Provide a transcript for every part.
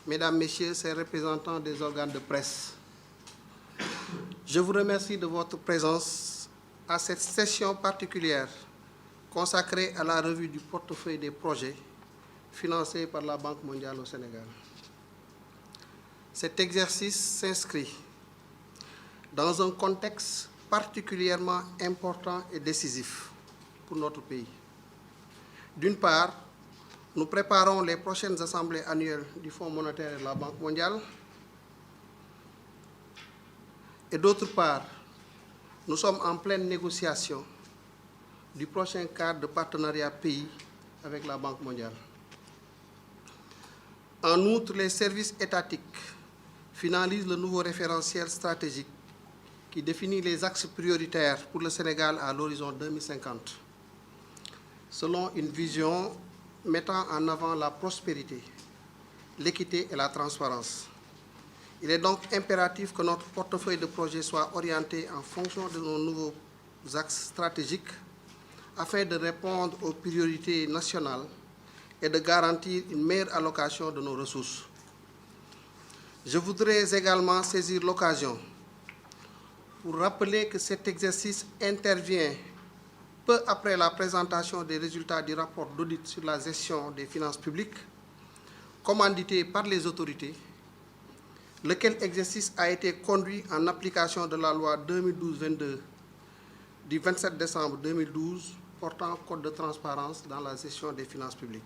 Mesdames, Messieurs, ces représentants des organes de presse, je vous remercie de votre présence à cette session particulière consacrée à la revue du portefeuille des projets financés par la Banque mondiale au Sénégal. Cet exercice s'inscrit dans un contexte particulièrement important et décisif pour notre pays. D'une part, nous préparons les prochaines assemblées annuelles du Fonds monétaire et de la Banque mondiale. Et d'autre part, nous sommes en pleine négociation du prochain cadre de partenariat pays avec la Banque mondiale. En outre, les services étatiques finalisent le nouveau référentiel stratégique qui définit les axes prioritaires pour le Sénégal à l'horizon 2050, selon une vision mettant en avant la prospérité, l'équité et la transparence. Il est donc impératif que notre portefeuille de projets soit orienté en fonction de nos nouveaux axes stratégiques afin de répondre aux priorités nationales et de garantir une meilleure allocation de nos ressources. Je voudrais également saisir l'occasion pour rappeler que cet exercice intervient peu après la présentation des résultats du rapport d'audit sur la gestion des finances publiques, commandité par les autorités, lequel exercice a été conduit en application de la loi 2012-22 du 27 décembre 2012 portant code de transparence dans la gestion des finances publiques.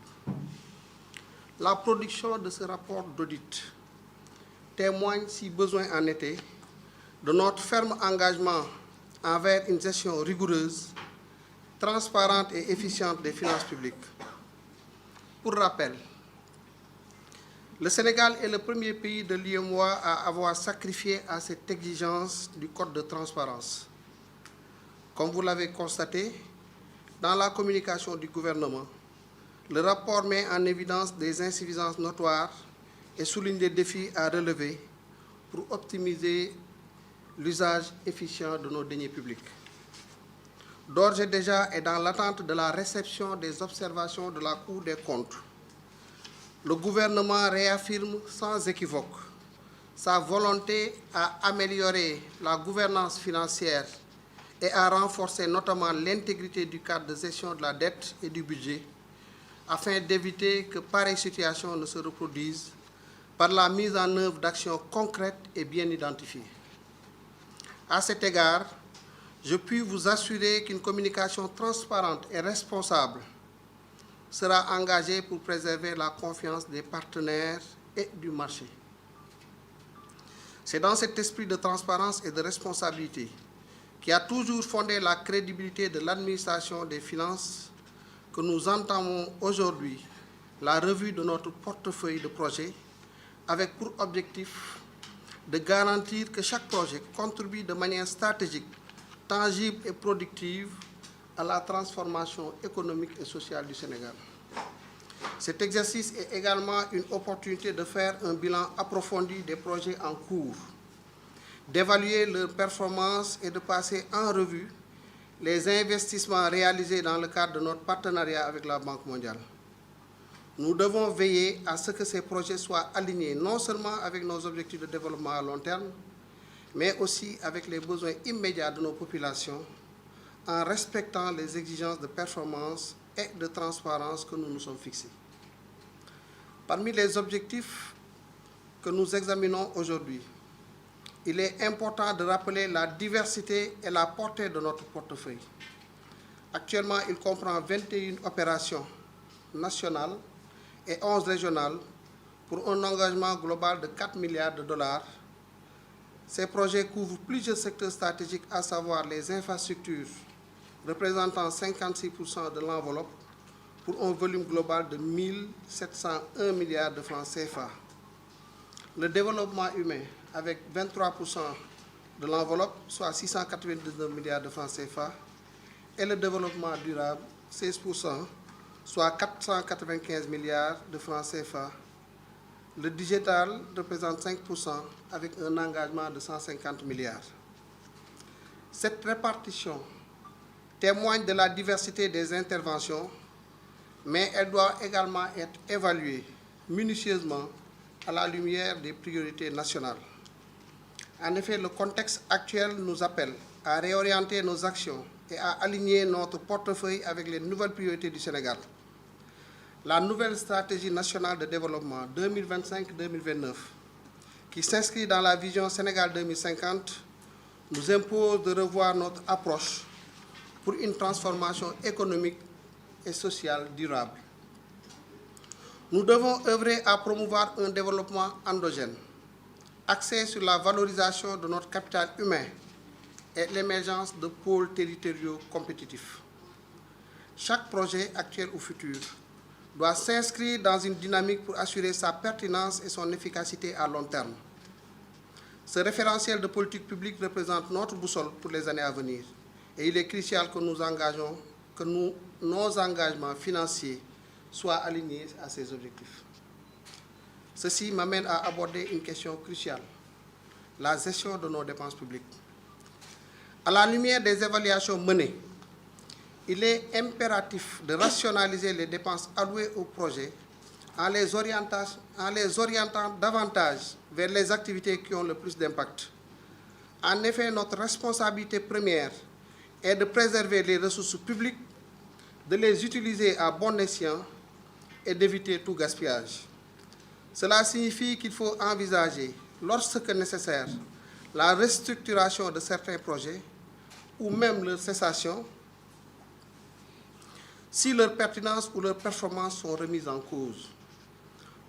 La production de ce rapport d'audit témoigne, si besoin en était, de notre ferme engagement envers une gestion rigoureuse, transparente et efficiente des finances publiques. Pour rappel, le Sénégal est le premier pays de l'UEMOA à avoir sacrifié à cette exigence du code de transparence. Comme vous l'avez constaté, dans la communication du gouvernement, le rapport met en évidence des insuffisances notoires et souligne des défis à relever pour optimiser l'usage efficient de nos deniers publics. D'ores et déjà, et dans l'attente de la réception des observations de la Cour des comptes, le gouvernement réaffirme sans équivoque sa volonté à améliorer la gouvernance financière et à renforcer notamment l'intégrité du cadre de gestion de la dette et du budget, afin d'éviter que pareille situation ne se reproduise par la mise en œuvre d'actions concrètes et bien identifiées. À cet égard, je puis vous assurer qu'une communication transparente et responsable sera engagée pour préserver la confiance des partenaires et du marché. C'est dans cet esprit de transparence et de responsabilité qui a toujours fondé la crédibilité de l'administration des finances que nous entamons aujourd'hui la revue de notre portefeuille de projets avec pour objectif de garantir que chaque projet contribue de manière stratégique, tangible et productive à la transformation économique et sociale du Sénégal. Cet exercice est également une opportunité de faire un bilan approfondi des projets en cours, d'évaluer leurs performances et de passer en revue les investissements réalisés dans le cadre de notre partenariat avec la Banque mondiale. Nous devons veiller à ce que ces projets soient alignés non seulement avec nos objectifs de développement à long terme, mais aussi avec les besoins immédiats de nos populations, en respectant les exigences de performance et de transparence que nous nous sommes fixés. Parmi les objectifs que nous examinons aujourd'hui, il est important de rappeler la diversité et la portée de notre portefeuille. Actuellement, il comprend 21 opérations nationales et 11 régionales pour un engagement global de 4 milliards de dollars. Ces projets couvrent plusieurs secteurs stratégiques, à savoir les infrastructures, représentant 56% de l'enveloppe, pour un volume global de 1 701 milliards de francs CFA. Le développement humain, avec 23% de l'enveloppe, soit 699 milliards de francs CFA, et le développement durable, 16%, soit 495 milliards de francs CFA. Le digital représente 5% avec un engagement de 150 milliards. Cette répartition témoigne de la diversité des interventions, mais elle doit également être évaluée minutieusement à la lumière des priorités nationales. En effet, le contexte actuel nous appelle à réorienter nos actions et à aligner notre portefeuille avec les nouvelles priorités du Sénégal. La nouvelle stratégie nationale de développement 2025-2029, qui s'inscrit dans la vision Sénégal 2050, nous impose de revoir notre approche pour une transformation économique et sociale durable. Nous devons œuvrer à promouvoir un développement endogène, axé sur la valorisation de notre capital humain et l'émergence de pôles territoriaux compétitifs. Chaque projet, actuel ou futur, doit s'inscrire dans une dynamique pour assurer sa pertinence et son efficacité à long terme. Ce référentiel de politique publique représente notre boussole pour les années à venir et il est crucial que nos engagements financiers soient alignés à ces objectifs. Ceci m'amène à aborder une question cruciale, la gestion de nos dépenses publiques. À la lumière des évaluations menées, il est impératif de rationaliser les dépenses allouées au projet en les orientant davantage vers les activités qui ont le plus d'impact. En effet, notre responsabilité première est de préserver les ressources publiques, de les utiliser à bon escient et d'éviter tout gaspillage. Cela signifie qu'il faut envisager, lorsque nécessaire, la restructuration de certains projets ou même leur cessation si leur pertinence ou leur performance sont remises en cause.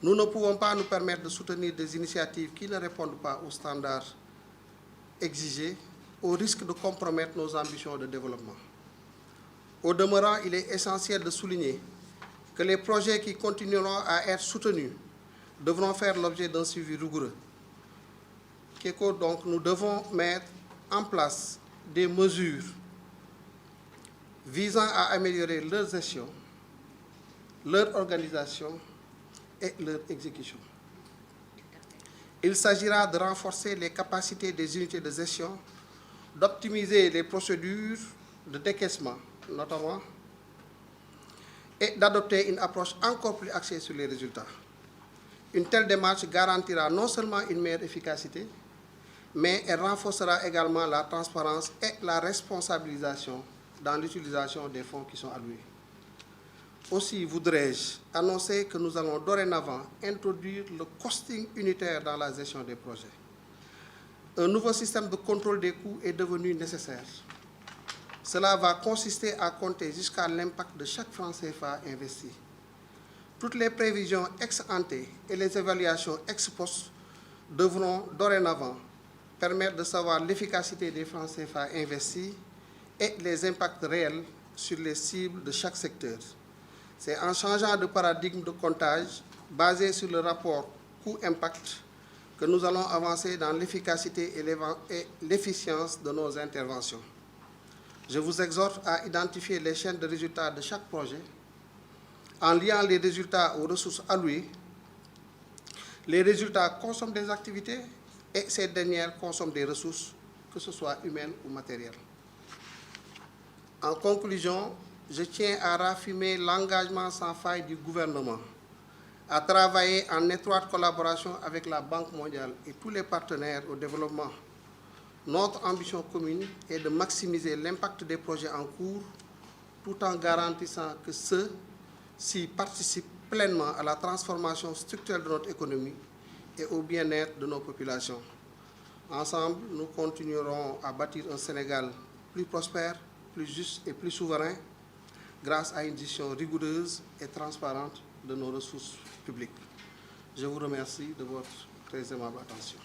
Nous ne pouvons pas nous permettre de soutenir des initiatives qui ne répondent pas aux standards exigés, au risque de compromettre nos ambitions de développement. Au demeurant, il est essentiel de souligner que les projets qui continueront à être soutenus devront faire l'objet d'un suivi rigoureux. Donc, nous devons mettre en place des mesures visant à améliorer leur gestion, leur organisation et leur exécution. Il s'agira de renforcer les capacités des unités de gestion, d'optimiser les procédures de décaissement, notamment, et d'adopter une approche encore plus axée sur les résultats. Une telle démarche garantira non seulement une meilleure efficacité, mais elle renforcera également la transparence et la responsabilisation dans l'utilisation des fonds qui sont alloués. Aussi voudrais-je annoncer que nous allons dorénavant introduire le costing unitaire dans la gestion des projets. Un nouveau système de contrôle des coûts est devenu nécessaire. Cela va consister à compter jusqu'à l'impact de chaque franc CFA investi. Toutes les prévisions ex ante et les évaluations ex post devront dorénavant permettre de savoir l'efficacité des francs CFA investis et les impacts réels sur les cibles de chaque secteur. C'est en changeant de paradigme de comptage basé sur le rapport coût-impact que nous allons avancer dans l'efficacité et l'efficience de nos interventions. Je vous exhorte à identifier les chaînes de résultats de chaque projet en liant les résultats aux ressources allouées. Les résultats consomment des activités et ces dernières consomment des ressources, que ce soit humaines ou matérielles. En conclusion, je tiens à raffirmer l'engagement sans faille du gouvernement à travailler en étroite collaboration avec la Banque mondiale et tous les partenaires au développement. Notre ambition commune est de maximiser l'impact des projets en cours tout en garantissant que ceux-ci participent pleinement à la transformation structurelle de notre économie et au bien-être de nos populations. Ensemble, nous continuerons à bâtir un Sénégal plus prospère, plus juste et plus souverain grâce à une gestion rigoureuse et transparente de nos ressources publiques. Je vous remercie de votre très aimable attention.